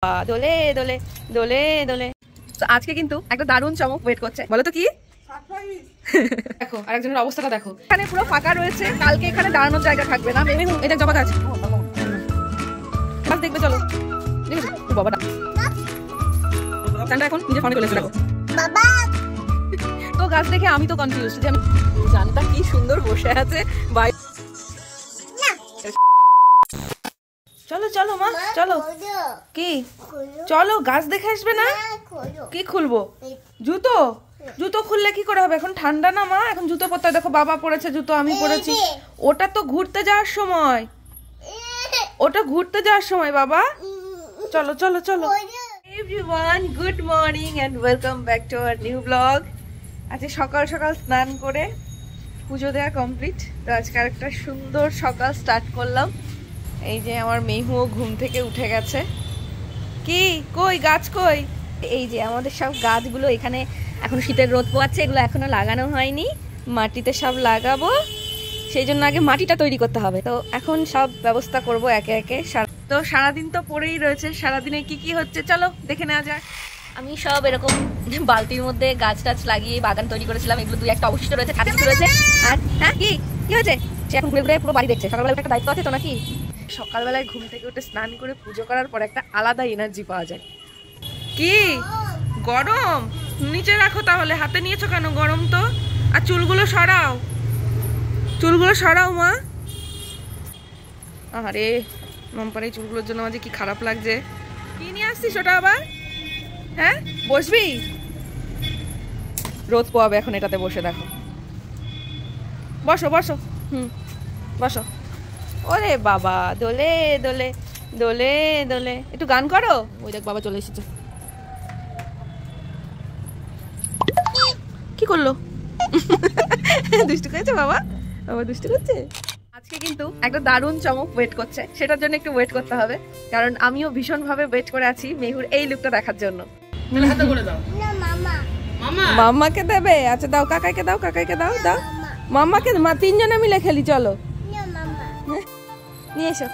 দোলে দোলে দোলে দোলে। তো আজকে কিন্তু একটা দারুণ চমক ওয়েট করছে, বলো তো কি? দেখো আরেকজনের অবস্থাটা দেখো, এখানে পুরো ফাঁকা রয়েছে, কালকে এখানে দাঁড়ানোর জায়গা থাকবে না। এটা জবা গাছ দেখবে, চলো বাবাটা এখন নিজের ফোনে চলে এসে দেখো তো গাছ দেখে আমি তো কনফিউজ যে আমি জানটা কি সুন্দর বসে আছে। বাই চলো চলো মা চলো, কি চলো গাছ দেখে আসবে না? কি খুলবো? জুতো? জুতো খুললে কি করে হবে, এখন ঠান্ডা না মা, এখন জুতো পরতে। দেখো বাবা পরেছে জুতো, আমি পরেছি। ওটা তো ঘুরতে যাওয়ার সময়, ওটা ঘুরতে যাওয়ার সময় বাবা। চলো চলো চলো। Everyone good morning and welcome back to our new blog. আজকে সকাল সকাল স্নান করে পুজো দেওয়া কমপ্লিট। তো আজকে একটা সুন্দর সকাল স্টার্ট করলাম। এই যে আমার মেহুও ঘুম থেকে উঠে গেছে। কি কই গাছ কই? এই যে আমাদের সব গাছগুলো এখানে এখন শীতের রোদ পোয়াচ্ছে, এগুলো এখনো লাগানো হয়নি, মাটিতে সব লাগাবো। সেই জন্য আগে মাটিটা তৈরি করতে হবে। তো এখন সব ব্যবস্থা করব একে একে। তো সারাদিন তো পড়েই রয়েছে, সারাদিনে কি কি হচ্ছে চলো দেখে নেওয়া যায়। আমি সব এরকম বালতির মধ্যে গাছ টাছ লাগিয়ে বাগান তৈরি করেছিলাম। এগুলো দুই একটা অবশিষ্ট রয়েছে, কাজ রয়েছে। আর হ্যাঁ কি কি হয়েছে, সে এখন ঘুরে ঘুরে পুরো বাড়ি দেখছে। সকালবেলা একটা দায়িত্ব আছে তো নাকি? সকালবেলায় ঘুম থেকে উঠে স্নান করে পুজো করার পর একটা আলাদা এনার্জি পাওয়া যায়। কি গরম, নিচে রাখো তাহলে, হাতে নিয়েছো কেন? গরম তো। আর চুলগুলো সরাও, চুলগুলো সরাও মা। আরে মাম্পার এই চুলগুলোর জন্য মাঝে কি খারাপ লাগছে। কি নিয়ে আসছিস ওটা আবার? হ্যাঁ বসবি, রোদ পোয়াবে এখন এটাতে বসে। দেখো বসো বসো, বসো। ওরে বাবা দোলে দোলে দোলে দোলে, একটু গান করো। ওই দেখ বাবা চলে এসেছে। কি করলো? দুষ্টু করেছে বাবা, বাবা দুষ্টু করছে। আজকে কিন্তু একটা দারুণ চমক ওয়েট করছে, সেটার জন্য একটু ওয়েট করতে হবে, কারণ আমিও ভীষণ ভাবে ওয়েট করে আছি মেহুর এই লুকটা দেখার জন্য। মাম্মাকে দেবে? আচ্ছা দাও, কাকাইকে দাও, কাকাইকে দাও, দাও মাম্মাকে। তিনজনে মিলে খেলি, চলো নিয়ে এসো,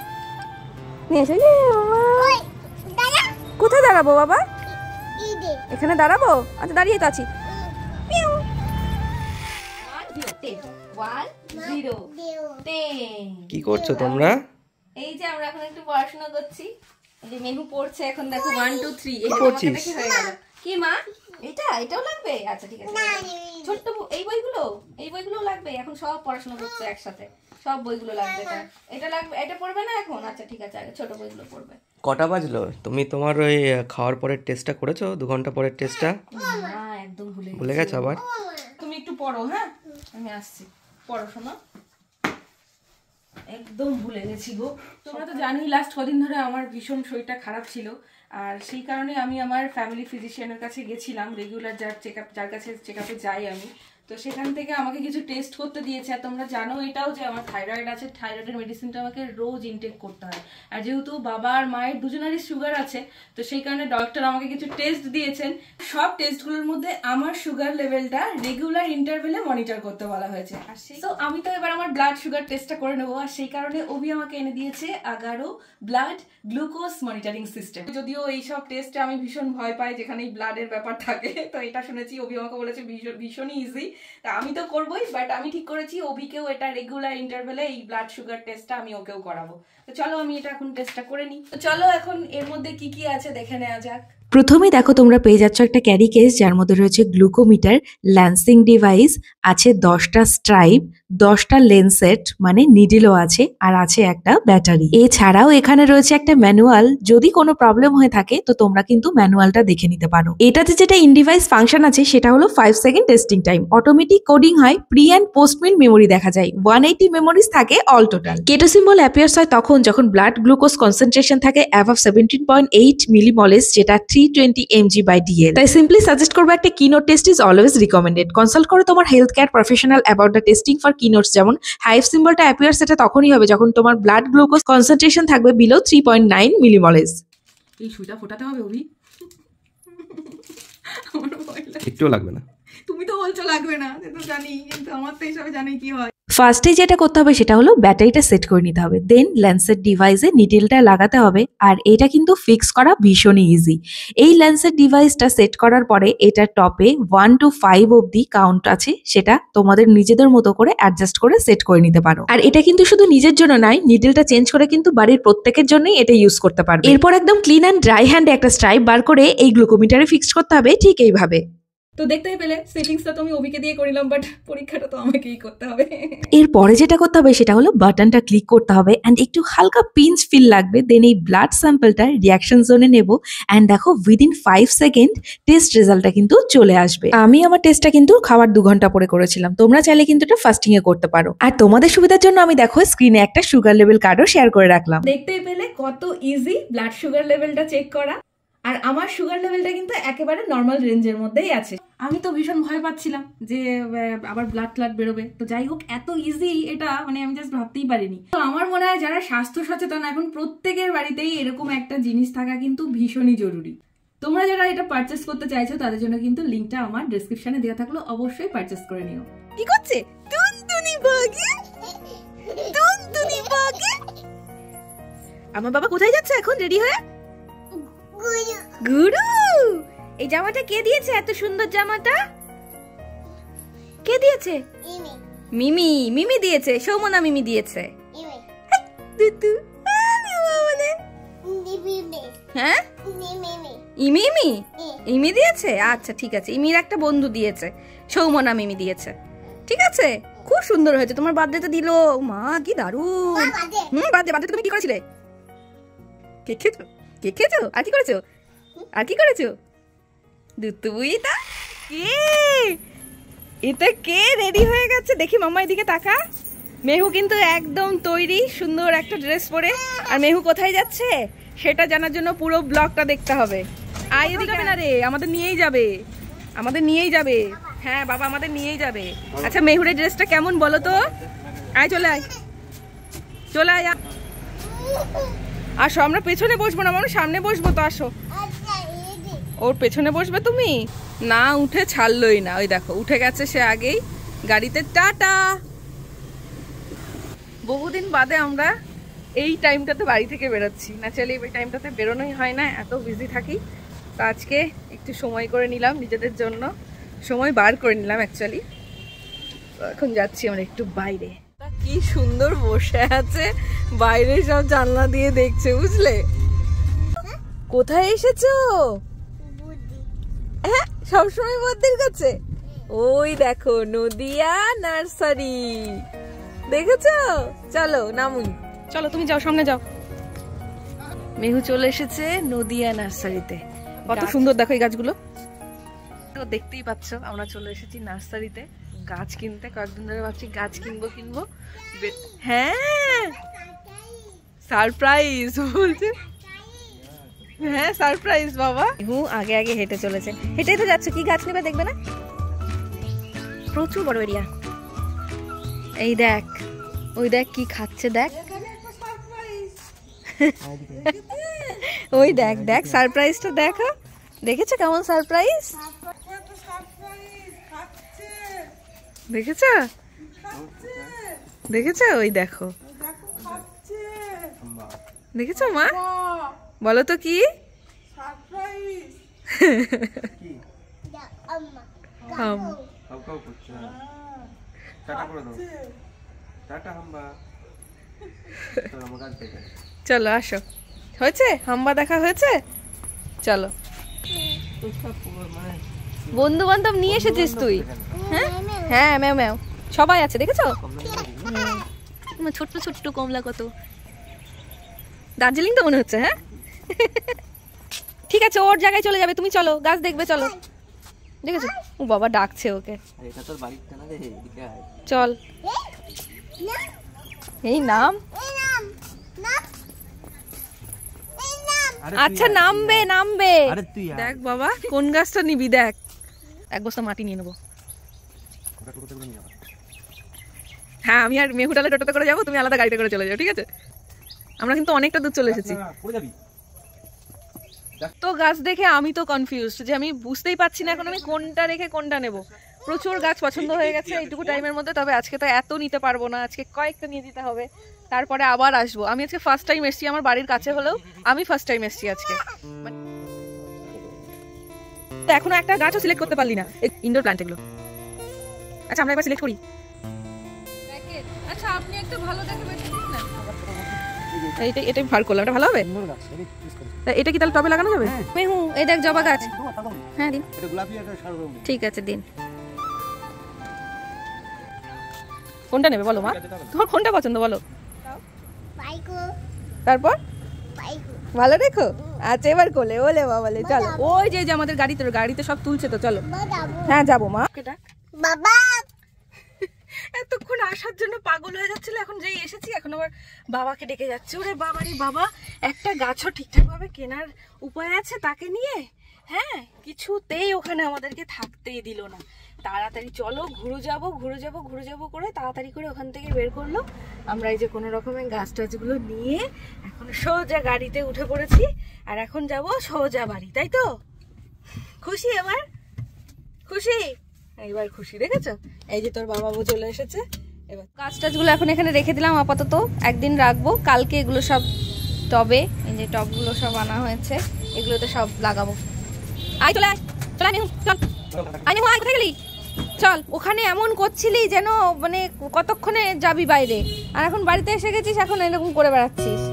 নিয়ে এসো। কোথায় দাঁড়াবো বাবা? এখানে দাঁড়াবো? আচ্ছা দাঁড়িয়ে তো আছি। কি করছো তোমরা? এই যে আমরা এখন একটু পড়াশোনা করছি। এই যে মেহু পড়ছে এখন, দেখো 1 2 3। এই পড়ছিস? হয়ে গেল কি মা? এটাও লাগবে? আচ্ছা ঠিক আছে। ছোট্ট এই বইগুলো লাগবে। এখন সব পড়াশোনা করছে একসাথে, সব বইগুলো লাগবে। এটা লাগবে, এটা পড়বে না এখন? আচ্ছা ঠিক আছে, আগে ছোট বইগুলো পড়বে। কটা বাজলো? তুমি তোমার ওই খাওয়ার পরের টেস্টটা করেছো? 2 ঘন্টা পরের টেস্টটা? না একদম ভুলে গেছো আবার? তুমি একটু পড়ো, হ্যাঁ আমি আসছি। পড়াশোনা একদম ভুলে গেছি গো। তোমরা তো জানোই লাস্ট কদিন ধরে আমার ভীষণ শরীরটা খারাপ ছিল, আর সেই কারণে আমি আমার ফ্যামিলি ফিজিশিয়ানের কাছে গেছিলাম। রেগুলার যার কাছে চেক আপে যাই আমি। তো সেখান থেকে আমাকে কিছু টেস্ট করতে দিয়েছে। আর তোমরা জানো এটাও যে আমার থাইরয়েড আছে, থাইরয়েডের মেডিসিনটা আমাকে রোজ ইনটেক করতে হয়। আর যেহেতু বাবা আর মায়ের দুজনেরই সুগার আছে, তো সেই কারণে ডক্টর আমাকে কিছু টেস্ট দিয়েছেন। সব টেস্টগুলোর মধ্যে আমার সুগার লেভেলটা রেগুলার ইন্টারভেলে মনিটর করতে বলা হয়েছে। আর তো আমি তো এবার আমার ব্লাড সুগার টেস্টটা করে নেবো। আর সেই কারণে ওবি আমাকে এনে দিয়েছে Agaro blood glucose monitoring system. যদিও এইসব টেস্টে আমি ভীষণ ভয় পাই, যেখানে ব্লাডের ব্যাপার থাকে। তো এটা শুনেছি ওবি আমাকে বলেছে ভীষণই ইজি। তা আমি তো করবোই, বাট আমি ঠিক করেছি ওবিকেও এটা রেগুলার ইন্টারভেলে এই ব্লাড সুগার টেস্টটা আমি ওকেও করাবো। তো চলো আমি এটা এখন টেস্টটা করে নিই। তো চলো এখন এর মধ্যে কি কি আছে দেখে নেওয়া যাক। প্রথমে দেখো তোমরা পেয়ে যাচ্ছ একটা ক্যারি কেস, যার মধ্যে রয়েছে গ্লুকোমিটার, ল্যান্সিং ডিভাইস, আছে 10টা স্ট্রাইপ, 10টা লেন্সেট মানে নিডলও আছে, আর আছে একটা ব্যাটারি। এছাড়াও এখানে রয়েছে একটা ম্যানুয়াল। যদি কোনো প্রবলেম হয়ে থাকে তো তোমরা কিন্তু ম্যানুয়ালটা দেখে নিতে পারো। এটাতে যেটা ইন ডিভাইস ফাংশন আছে সেটা হলো 5 second testing time, automatic coding হয়, pre and post meal memory দেখা যায়, 180 মেমোরিজ থাকে all total. Keto symbol appears হয় তখন যখন ব্লাড গ্লুকোজ কনসেন্ট্রেশন থাকে অ্যাবভ 17.8 মিলিমলেস, যেটা 320 mg/dl। তাই সিম্পলি সাজেস্ট করবো একটা কিনোট test is always recommended. Consult করো তোমার healthcare professional about the testing for ketones. যেমন হাইভ সিম্বলটা অ্যাপিয়ার্স, সেটা তখনই হবে যখন তোমার ব্লাড গ্লুকোজ কনসেন্ট্রেশন থাকবে বিলো 3.9 মিলিমলেস। এই সুইটা ফোটাতে হবে ওবি? একটু লাগবে না। তুমি তো বলছো লাগবে না, সে তো জানি, কিন্তু আমার তো এইসবে জানি কি হয়। ফার্স্টে যেটা করতে হবে সেটা হলো ব্যাটারিটা সেট করে নিতে হবে, দেন ল্যান্সেট ডিভাইসে নিডেলটা লাগাতে হবে। আর এটা কিন্তু ফিক্স করা ভীষণই ইজি। এই ল্যান্সেট ডিভাইসটা সেট করার পরে এটার টপে 1 to 5 অব্দি কাউন্ট আছে, সেটা তোমাদের নিজেদের মতো করে অ্যাডজাস্ট করে সেট করে নিতে পারো। আর এটা কিন্তু শুধু নিজের জন্য নয়, নিডেলটা চেঞ্জ করে কিন্তু বাড়ির প্রত্যেকের জন্যই এটা ইউজ করতে পারবে। এরপর একদম ক্লিন অ্যান্ড ড্রাই হ্যান্ডে একটা স্ট্রাইপ বার করে এই গ্লুকোমিটারে ফিক্স করতে হবে ঠিক এইভাবে। তো দেখতেই পেলে সেটিংসটা তো আমি ওবিকে দিয়ে করিলাম, বাট পরীক্ষাটা তো আমাকেই করতে হবে। এরপরে যেটা করতে হবে সেটা হলো বাটনটা ক্লিক করতে হবে অ্যান্ড একটু হালকা পিঞ্চ ফিল লাগবে, দেন এই ব্লাড স্যাম্পলটা রিয়াকশন জোনে নেব অ্যান্ড দেখো উইদিন 5 সেকেন্ড টেস্ট রেজাল্টটা কিন্তু চলে আসবে। আমি আমার টেস্টটা কিন্তু খাওয়ার 2 ঘন্টা পরে করেছিলাম, তোমরা চাইলে কিন্তু এটা ফাস্টিং এ করতে পারো। আর তোমাদের সুবিধার জন্য আমি দেখো স্ক্রিনে একটা সুগার লেভেল কার্ডও শেয়ার করে রাখলাম। দেখতেই পেলে কত ইজি ব্লাড সুগার লেভেলটা চেক করা। আর আমার সুগার লেভেলটা কিন্তু একেবারে নর্মাল রেঞ্জের মধ্যেই আছে। আমি তো ভীষণ ভয় পাচ্ছিলাম যে আবার ব্লাড বেরোবে, তো যাই হোক এত ইজি এটা, মানে আমি জাস্ট ভাবতেই পারিনি। তো আমার মনে হয় যারা স্বাস্থ্য সচেতন এখন প্রত্যেকের বাড়িতেই এরকম একটা জিনিস থাকা কিন্তু ভীষণই জরুরি। তোমরা যারা এটা পারচেস করতে চাইছো তাদের জন্য কিন্তু লিঙ্কটা আমার ডেসক্রিপশনে দেওয়া থাকলো, অবশ্যই পারচেস করে নিও। কি করছে টুনটুনি বাগে, টুনটুনি বাগে। আমার বাবা কোথায় যাচ্ছে এখন রেডি হয়ে? গুরু, এই জামাটা কে দিয়েছে? এত সুন্দর জামাটা কে দিয়েছে? মিমি। মিমি দিয়েছে, সৌমনা মিমি দিয়েছে। হ্যাঁ ইমি ইমি দিয়েছে, আচ্ছা ঠিক আছে। ইমির একটা বন্ধু দিয়েছে, সৌমনা মিমি দিয়েছে। ঠিক আছে, খুব সুন্দর হয়েছে। তোমার বার্থডেতে দিল, মা কি দারুণ। বার্থডে তুমি কি করেছিলে? কেক খেয়েছো? কেক খেয়েছো? আর কি করেছো? আর কি করেছো? দুতুইটা কে? এটা কে রেডি হয়ে গেছে? দেখি মাম্মা এদিকে তাকা। মেহু কিন্তু একদম তৈরি, সুন্দর একটা ড্রেস পরে। আর মেহু কোথায় যাচ্ছে সেটা জানার জন্য পুরো ব্লগটা দেখতে হবে। আয় এদিকে না রে, আমাদের নিয়েই যাবে, আমাদের নিয়েই যাবে। হ্যাঁ বাবা আমাদের নিয়েই যাবে। আচ্ছা মেহুরের ড্রেসটা কেমন বলো তো? আয় চলে আয়, চলে আয়। আসো, আমরা পেছনে বসবো না, আমরা সামনে বসবো। তো আসো, ওর পেছনে বসবে তুমি না? উঠে ছাড়লই না, ওই দেখো উঠে গেছে সে আগেই গাড়িতে। টাটা। বহুদিন বাদে আমরা এই টাইমটাতে বাড়ি থেকে বেরোচ্ছি, না চাইলে এই টাইমটাতে বেরোনোই হয় না, এত বিজি থাকি। তো আজকে একটু সময় করে নিলাম নিজেদের জন্য, সময় বার করে নিলাম অ্যাকচুয়ালি। এখন যাচ্ছি আমরা একটু বাইরে। কি সুন্দর বসে আছে বাইরে, সব জানলা দিয়ে দেখছে, বুঝলে? কোথায় এসেছো? হ্যাঁ সবসময় বদ্দির কাছে। ওই দেখো নদিয়া নার্সারি, দেখেছো? চলো নামুন, চলো তুমি যাও, সামনে যাও। মেহু চলে এসেছে নদিয়া নার্সারিতে। কত সুন্দর দেখো এই গাছগুলো, তো দেখতেই পাচ্ছ আমরা চলে এসেছি নার্সারিতে গাছ কিনতে। কয়েকদিন ধরে ভাবছি গাছ কিনবো। হ্যাঁ সারপ্রাইজ বলছে। হ্যাঁ সারপ্রাইজ বাবা। আগে আগে হেঁটে চলেছে, হেঁটেই তো যাচ্ছে। কি গাছ নেবে দেখবে না? প্রচুর বড় এরিয়া। এই দেখ, ওই দেখ কি খাচ্ছে, দেখ ওই দেখ দেখ সারপ্রাইজটা দেখো। দেখেছো কেমন সারপ্রাইজ? দেখেছো? দেখেছো? ওই দেখো, দেখেছো মা? বলো তো কি? চলো আসো, হয়েছে হাম্বা দেখা হয়েছে। চলো, বন্ধু বান্ধব নিয়ে এসেছিস তুই? হ্যাঁ হ্যাঁ ম্যাও ম্যাও সবাই আছে, দেখেছো? ছোট্ট ছোট্ট কমলা কত, দার্জিলিং তো মনে হচ্ছে। হ্যাঁ ঠিক আছে, ওর জায়গায় চলে যাবে, তুমি চলো গাছ দেখবে। চলো, দেখেছো ও বাবা ডাকছে ওকে, চল। এই নাম, আচ্ছা নামবে নামবে। দেখ বাবা কোন গাছটা নিবি, দেখ এক বস্তা মাটি নিয়ে নেবো। হ্যাঁ আমি আর মেহুটালে টোটোতে করে যাবো, তুমি আলাদা গাড়িতে করে চলে যাও, ঠিক আছে? আমরা কিন্তু অনেকটা দূর চলে এসেছি। তো গাছ দেখে আমি তো কনফিউজড, যে আমি বুঝতেই পারছি না এখন আমি কোনটা রেখে কোনটা নেব। প্রচুর গাছ পছন্দ হয়ে গেছে এইটুকু টাইমের মধ্যে। তবে আজকে তো এত নিতে পারবো না, আজকে কয়েকটা নিয়ে দিতে হবে, তারপরে আবার আসবো। আমি আজকে ফার্স্ট টাইম এসেছি, আমার বাড়ির কাছে হলেও আমি ফার্স্ট টাইম এসেছি আজকে। তো এখনো একটা গাছও সিলেক্ট করতে পারলি না, ইনডোর প্ল্যান্ট এগুলো। আচ্ছা আমরা এবার সিলেক্ট করি। আচ্ছা আপনি একটা ভালো দেখে বেছে দিন না। এটাই ভালো করলাম, এটা ভালো হবে। এটা কি তাহলে টবে লাগানো যাবে? মেহু এই দেখ জবা গাছ। হ্যাঁ দিন, ঠিক আছে দিন। কোনটা নেবে বলো মা, তোমার কোনটা পছন্দ বলো। তারপর ভালো দেখো। আচ্ছা এবার কোলে ওলে বাবালে চলো। ওই যে আমাদের গাড়িতে গাড়িতে সব তুলছে তো, চলো। হ্যাঁ যাবো মা। বাবা এতক্ষণ আসার জন্য পাগল হয়ে যাচ্ছিল, এখন যেই এসেছি এখন আবার বাবাকে ডেকে যাচ্ছে। ওরে বাবারে বাবা, একটা গাছও ঠিকঠাক ভাবে কেনার উপায় আছে তাকে নিয়ে? হ্যাঁ, কিছুতেই ওখানে আমাদেরকে থাকতেই দিল না। তাড়াতাড়ি চলো ঘুরে যাবো ঘুরে যাবো ঘুরে যাবো করে তাড়াতাড়ি করে ওখান থেকে বের করলো। আমরা এই যে কোনো রকমের গাছ টাছগুলো নিয়ে এখন সোজা গাড়িতে উঠে পড়েছি, আর এখন যাব সোজা বাড়ি, তাই তো? খুশি এবার? খুশি? এইবার খুশি, দেখেছো? এই যে তোর বাবা চলে এসেছে। এবার গাছ টাছগুলো এখন এখানে রেখে দিলাম আপাতত, একদিন রাখবো, কালকে এগুলো সব টবে, এই যে টবগুলো সব আনা হয়েছে, এগুলোতে সব লাগাবো। আয় চলে আয়, চলে আয় চল। আয় আয়, কোথায় গেলি? চল, ওখানে এমন করছিলি যেন মানে কতক্ষণে যাবি বাইরে, আর এখন বাড়িতে এসে গেছিস, এখন এরকম করে বেড়াচ্ছিস।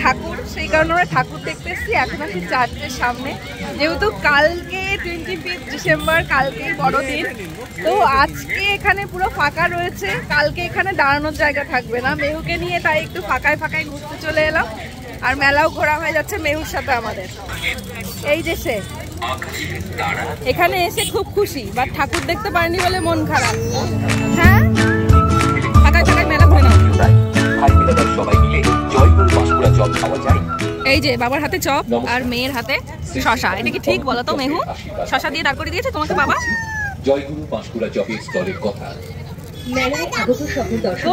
ঠাকুর, সেই কারণে আমরা ঠাকুর দেখতে এসেছি। এখন আছি চার্চের সামনে, যেহেতু কালকে 25 ডিসেম্বর, কালকে বড়দিন, তো আজকে এখানে পুরো ফাঁকা রয়েছে। কালকে এখানে দাঁড়ানোর জায়গা থাকবে না মেহুকে নিয়ে, তাই একটু ফাঁকায় ফাঁকায় ঘুরতে চলে এলাম। আর মেলাও ঘোরা হয়ে যাচ্ছে মেহুর সাথে আমাদের। এই যে সে এখানে এসে খুব খুশি, বাট ঠাকুর দেখতে পারেনি বলে মন খারাপ। হ্যাঁ, ফাঁকায় ফাঁকায় মেলা ঘুরে নাও। এই যে বাবার হাতে চপ আর মেয়ের হাতে শশা, এটা কি ঠিক বলো তো মেহু? শশা দিয়ে দাঁড় করে দিয়েছে তোমাকে বাবা। জয়গুরু পাঁশকুড়া চপের স্টলের কথা। মেলায় আগত সকল দর্শক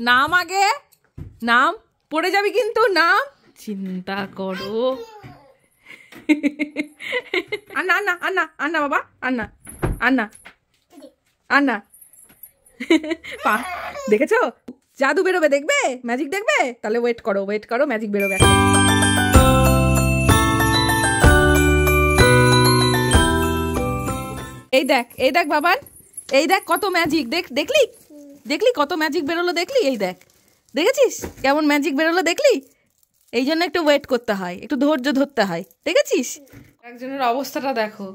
নাম, আগে নাম, পড়ে যাবি কিন্তু, নাম চিন্তা করো। আন্না আন্না আন্না আন্না বাবা, আন্না আন্না আন্না। দেখেছো জাদু বেরোবে, দেখবে ম্যাজিক দেখবে, তাহলে ওয়েট করো ওয়েট করো, ম্যাজিক বেরোবে। এই দেখ বাবান, এই দেখ কত ম্যাজিক, দেখলি দেখলি কত ম্যাজিক বেরোলো, দেখলি? এই দেখ, দেখেছিস কেমন ম্যাজিক বেরোলো, দেখলি? এই জন্য একটু ওয়েট করতে হয়, একটু ধৈর্য ধরতে হয়, দেখেছিস? একজনের অবস্থাটা দেখো,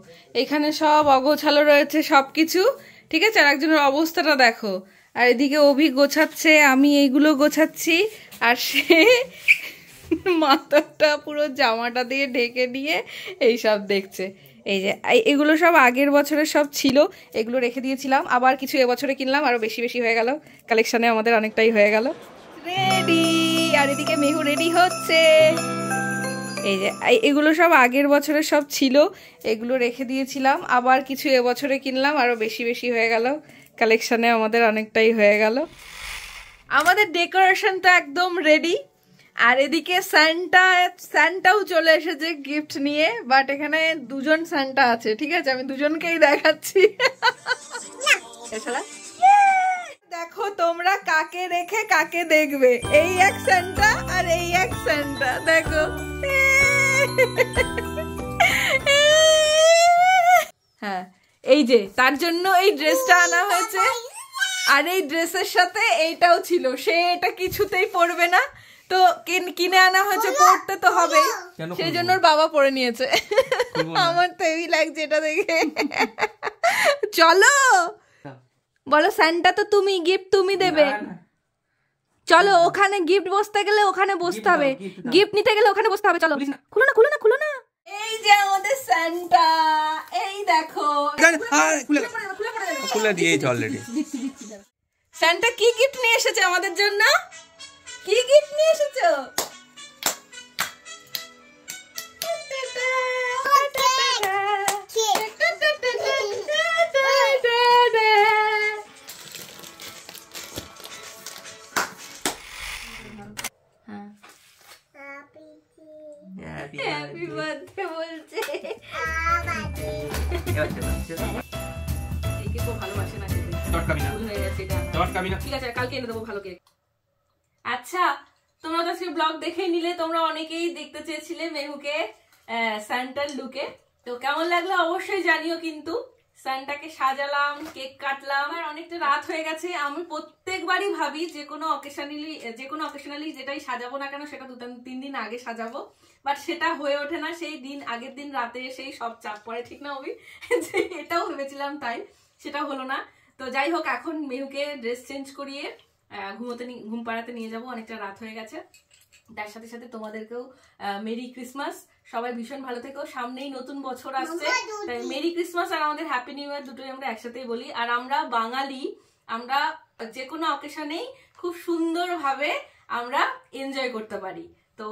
এখানে সব অগোছালো রয়েছে সব কিছু, ঠিক আছে? আর একজনের অবস্থাটা দেখো, আর এদিকে অভি গোছাচ্ছে, আমি এইগুলো গোছাচ্ছি, আর সে মাথাটা পুরো জামাটা দিয়ে ঢেকে দিয়ে এইসব দেখছে। এই যে এগুলো সব আগের বছরের সব ছিল, এগুলো রেখে দিয়েছিলাম, আবার কিছু এবছরে কিনলাম, আরো বেশি বেশি হয়ে গেল, কালেকশনে আমাদের অনেকটাই হয়ে গেল। রেডি, আর এদিকে মেহু রেডি হচ্ছে। এই যে এগুলো সব আগের বছরের সব ছিল, এগুলো রেখে দিয়েছিলাম, আবার কিছু এবছরে কিনলাম, আরো বেশি বেশি হয়ে গেল, কালেকশনে আমাদের অনেকটাই হয়ে গেল। আমাদের ডেকোরেশন তো একদম রেডি, আর এদিকে স্যান্টাও চলে এসেছে গিফট নিয়ে, বাট এখানে দুজন স্যান্টা আছে, ঠিক আছে? আমি দুজনকেই দেখাচ্ছি। দেখো তোমরা কাকে রেখে কাকে দেখবে, এই এক স্যান্টা আর এই এক স্যান্টা, দেখো। হ্যাঁ, এই যে তার জন্য এই ড্রেসটা আনা হয়েছে, আর এই ড্রেসের সাথে এইটাও ছিল, সে এটা কিছুতেই পরবে না, তো কিনে আনা হয়েছে, পড়তে তো হবে, সেই জন্য ওর বাবা পরে নিয়েছে। আমার তো এই লাগছে এটা দেখে। চলো বলো, স্যান্টা তো তুমি, গিফট তুমি দেবে, চলো ওখানে গিফট বসতে গেলে ওখানে বসতে হবে, গিফট নিতে গেলে ওখানে বসতে হবে। চলো খুলো না খুলো না খুলো না। এই যে আমাদের সান্টা, এই দেখো খুলে দিয়েছি অলরেডি। সান্টা কি গিফট নিয়ে এসেছে আমাদের জন্য? কি গিফট নিয়ে এসেছো? হ্যাপি বার্থডে বলছে। একে খুব ভালোবাসে না খেতে। ভুল হয়ে গেছে এটা। ঠিক আছে কালকে এনে দেবো ভালো কেক। আচ্ছা তোমরা তো আজকে ব্লগ দেখেই নিলে, তোমরা অনেকেই দেখতে চেয়েছিলে মেহুকে সান্টার লুকে। তো কেমন লাগলো অবশ্যই জানিও। কিন্তু সান্টাকে সাজালাম, কেক কাটলাম, আর অনেকটা রাত হয়ে গেছে। আমি প্রত্যেকবারই ভাবি যে কোনো অকেশনালি যেটাই সাজাবো না কেন সেটা 2-3 দিন আগে সাজাবো, বাট সেটা হয়ে ওঠে না। সেই দিন আগের দিন রাতে সেই সব চাপ পড়ে, ঠিক না অভি? যে এটাও ভেবেছিলাম তাই, সেটা হলো না। তো যাই হোক, এখন মেহুকে ড্রেস চেঞ্জ করিয়ে ঘুম পাড়াতে নিয়ে যাবো, অনেকটা রাত হয়ে গেছে। তার সাথে সাথে তোমাদেরকেও মেরি ক্রিসমাস। সবাই ভীষণ ভালো থেকো। সামনেই নতুন বছর আসছে, তাই মেরি ক্রিসমাস আর আমাদের হ্যাপি নিউ ইয়ার দুটোই আমরা একসাথেই বলি। আর আমরা বাঙালি, আমরা যে কোনো অকেশনেই খুব সুন্দরভাবে আমরা এনজয় করতে পারি। তো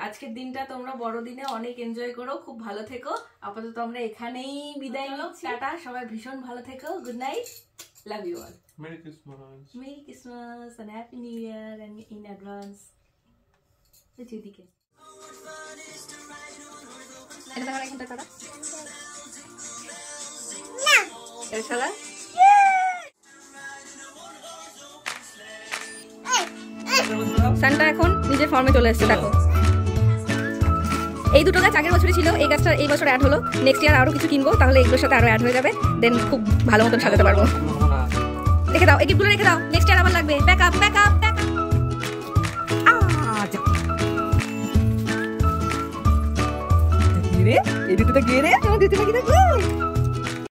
আজকের দিনটা তোমরা বড়দিনে অনেক এনজয় করো, খুব ভালো থেকো। আপাতত আমরা এখানেই বিদায় নিচ্ছি। টাটা, সবাই ভীষণ ভালো থেকো। Good night, love you all. Merry Christmas. Merry Christmas and happy new year and in advance. এদিকে এটা দাঁড়া, এখানটা দাঁড়া। না এটা শালা সান্টা এখন নিজের ফর্মে চলে এসেছে। দেখো এই দুটো গাছ আগের বছরই ছিল, এই গাছটা এই বছর অ্যাড হলো। নেক্সট ইয়ার আরো কিছু কিনবো, তাহলে এগুলোর সাথে আরো অ্যাড হয়ে যাবে। দেন খুব ভালো মতন সাজাতে পারবো। রেখে দাও, এই গিফটগুলো রেখে দাও, নেক্সট ইয়ার আবার লাগবে। Back up back up back up. এই দুটোটা কে রে? আমার দুটোটা কি দেখো।